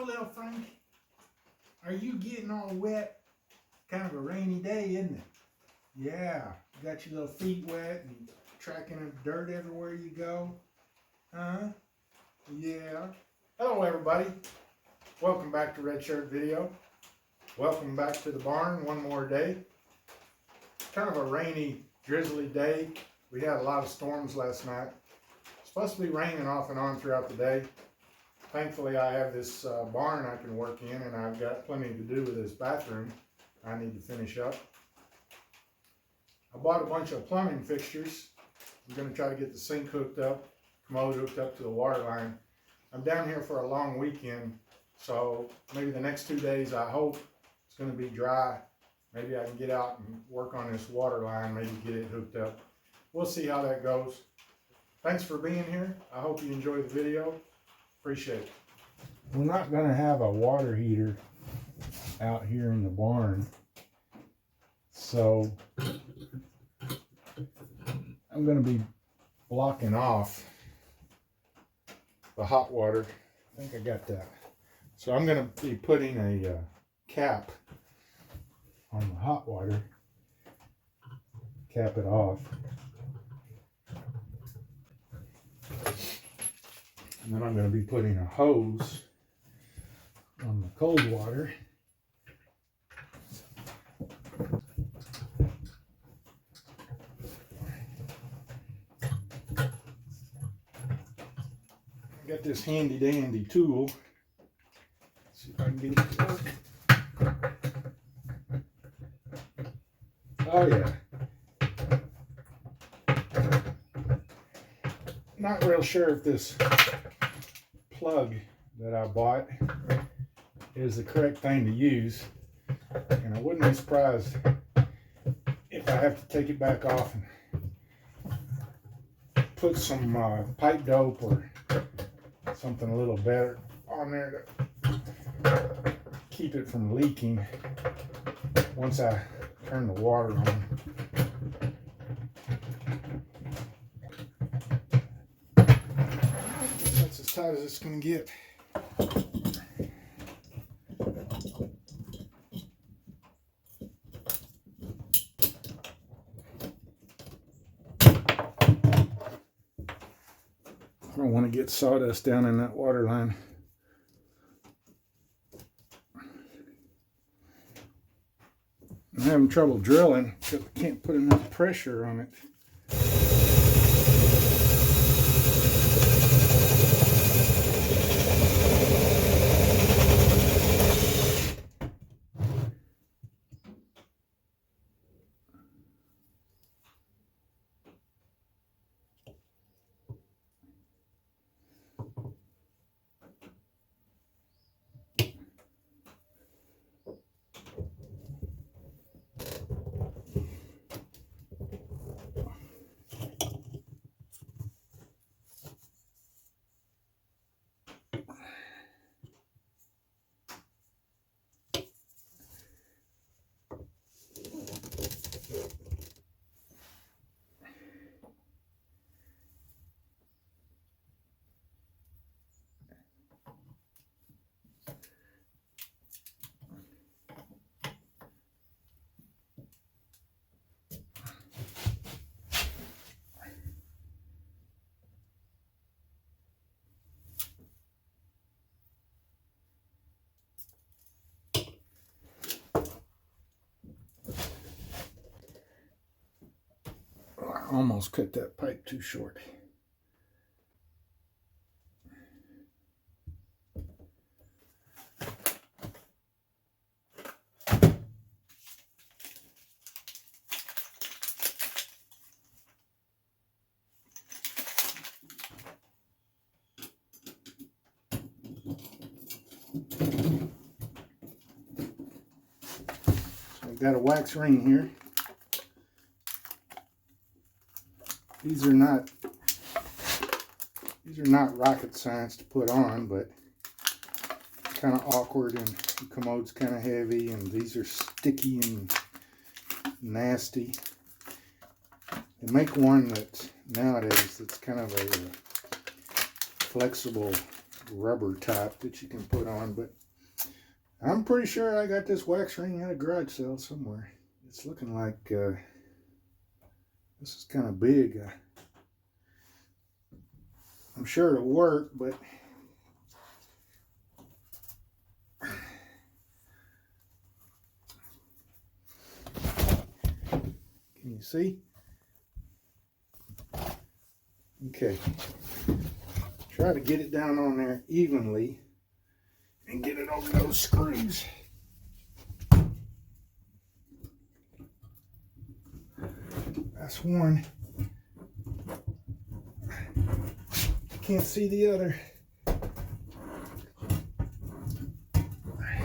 Hello, little Frank. Are you getting all wet? Kind of a rainy day, isn't it? Yeah. You got your little feet wet and tracking in dirt everywhere you go? Huh? Yeah. Hello, everybody. Welcome back to Red Shirt Video. Welcome back to the barn one more day. Kind of a rainy, drizzly day. We had a lot of storms last night. It's supposed to be raining off and on throughout the day. Thankfully, I have this barn I can work in, and I've got plenty to do with this bathroom I need to finish up. I bought a bunch of plumbing fixtures. I'm going to try to get the sink hooked up, commode hooked up to the water line. I'm down here for a long weekend, so maybe the next 2 days I hope it's going to be dry. Maybe I can get out and work on this water line, maybe get it hooked up. We'll see how that goes. Thanks for being here. I hope you enjoyed the video. Appreciate it. We're not going to have a water heater out here in the barn, so I'm going to be blocking off the hot water. I think I got that. So I'm going to be putting a cap on the hot water, cap it off. And then I'm going to be putting a hose on the cold water. I got this handy dandy tool. Let's see if I can get it to work. Oh yeah. Not real sure if this plug that I bought is the correct thing to use, and I wouldn't be surprised if I have to take it back off and put some pipe dope or something a little better on there to keep it from leaking once I turn the water on. That's as tight as it's going to get. I don't want to get sawdust down in that water line. I'm having trouble drilling because I can't put enough pressure on it. I almost cut that pipe too short. So I've got a wax ring here. These are not rocket science to put on, but kind of awkward, and the commode's kind of heavy, and these are sticky and nasty. They make one that nowadays that's kind of a flexible rubber type that you can put on, but I'm pretty sure I got this wax ring at a garage sale somewhere. It's looking like this is kind of big. I'm sure it'll work, but can you see? Okay. Try to get it down on there evenly and get it over those screws. That's one. Can't see the other.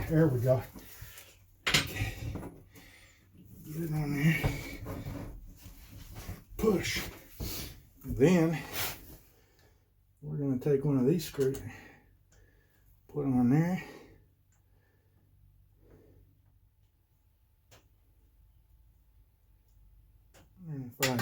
There we go. Okay. Get it on there. Push. Then we're going to take one of these screws, put it on there. And if I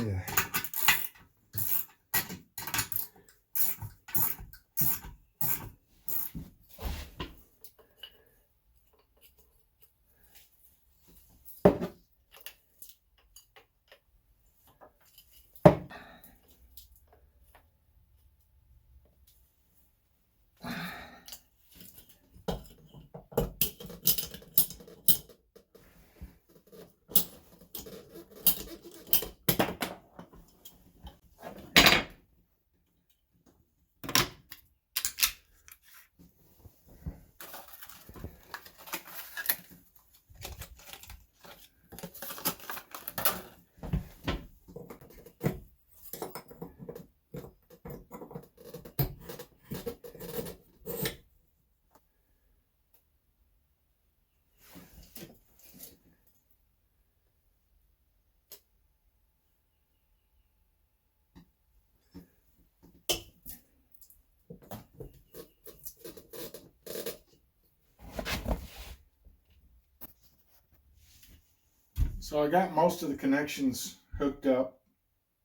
So I got most of the connections hooked up.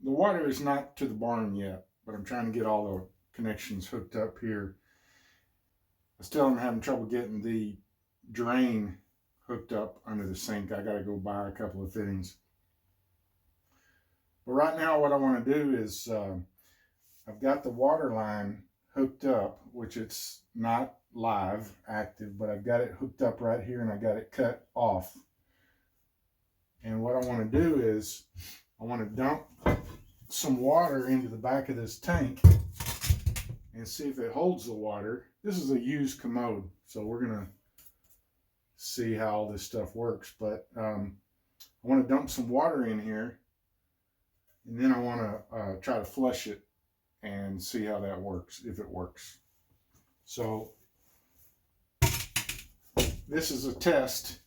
The water is not to the barn yet, but I'm trying to get all the connections hooked up here. I still am having trouble getting the drain hooked up under the sink. I got to go buy a couple of fittings. But right now what I want to do is I've got the water line hooked up, which it's not live, active, but I've got it hooked up right here and I got it cut off. And what I want to do is I want to dump some water into the back of this tank and see if it holds the water. This is a used commode, so we're going to see how all this stuff works. But I want to dump some water in here, and then I want to try to flush it and see how that works, if it works. So this is a test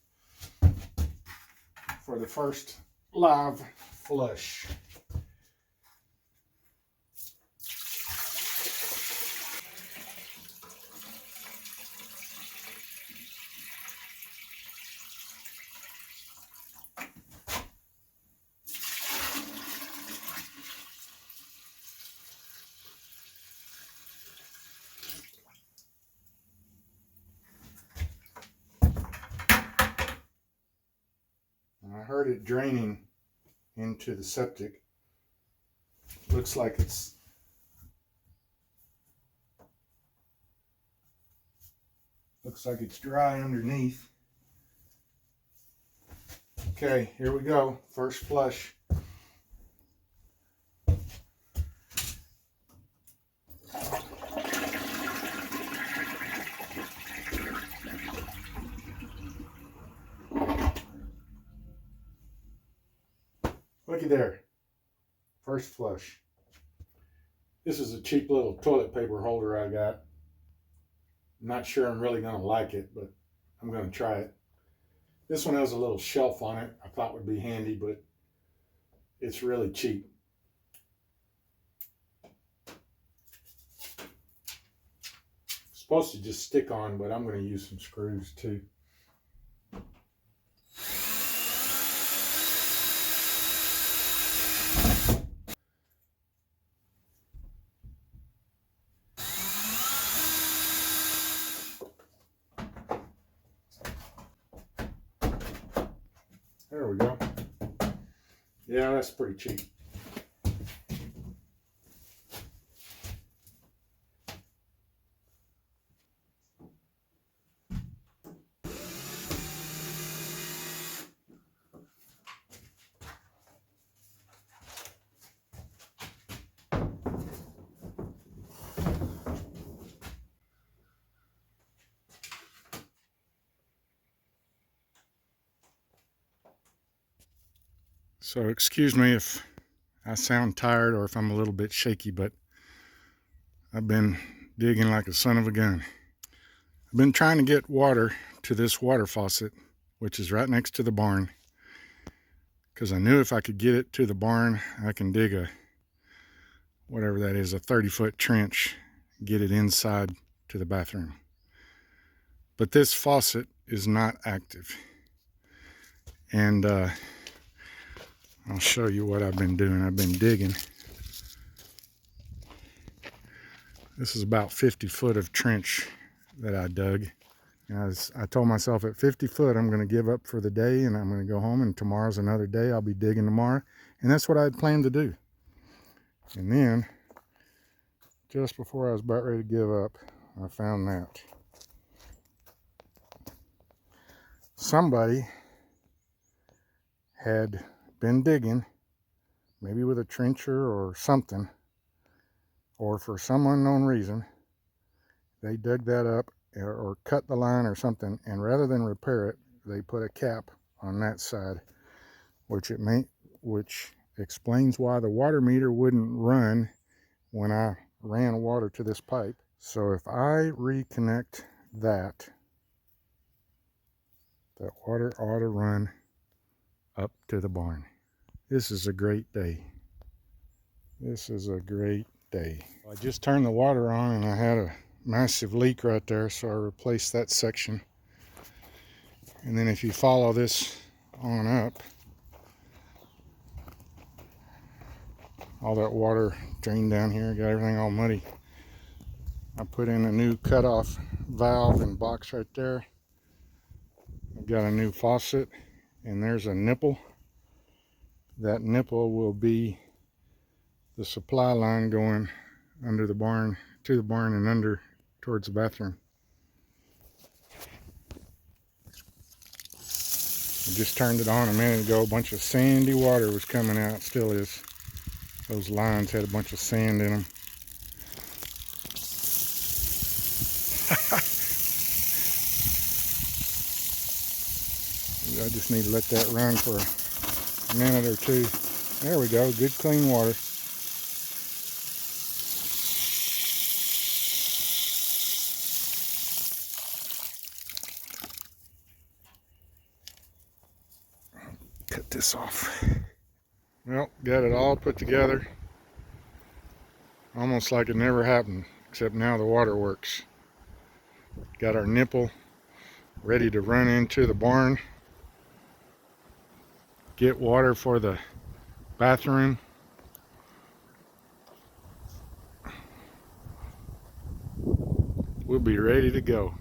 for the first live flush. I heard it draining into the septic. Looks like it's dry underneath. Okay, here we go. First flush. Looky there. First flush. This is a cheap little toilet paper holder I got. I'm not sure I'm really going to like it, but I'm going to try it. This one has a little shelf on it I thought would be handy, but it's really cheap. It's supposed to just stick on, but I'm going to use some screws too. There we go. Yeah, that's pretty cheap. So excuse me if I sound tired or if I'm a little bit shaky, but I've been digging like a son of a gun. I've been trying to get water to this water faucet, which is right next to the barn, because I knew if I could get it to the barn, I can dig a, whatever that is, a 30-foot trench, get it inside to the bathroom. But this faucet is not active. And I'll show you what I've been doing. I've been digging. This is about 50 foot of trench that I dug. And I told myself at 50 foot, I'm going to give up for the day and I'm going to go home, and tomorrow's another day. I'll be digging tomorrow. And that's what I had planned to do. And then, just before I was about ready to give up, I found that. Somebody had been digging, maybe with a trencher or something, or for some unknown reason, they dug that up or cut the line or something, and rather than repair it, they put a cap on that side, which explains why the water meter wouldn't run when I ran water to this pipe. So if I reconnect that, that water ought to run up to the barn. This is a great day. This is a great day. I just turned the water on and I had a massive leak right there, so I replaced that section. And then if you follow this on up, all that water drained down here, got everything all muddy. I put in a new cutoff valve and box right there. I've got a new faucet, and there's a nipple. That nipple will be the supply line going under the barn, to the barn and under towards the bathroom. I just turned it on a minute ago. A bunch of sandy water was coming out, still is. Those lines had a bunch of sand in them. I just need to let that run for a minute or two. There we go, good clean water. Cut this off. Well, got it all put together. Almost like it never happened, except now the water works. Got our nipple ready to run into the barn, get water for the bathroom. We'll be ready to go.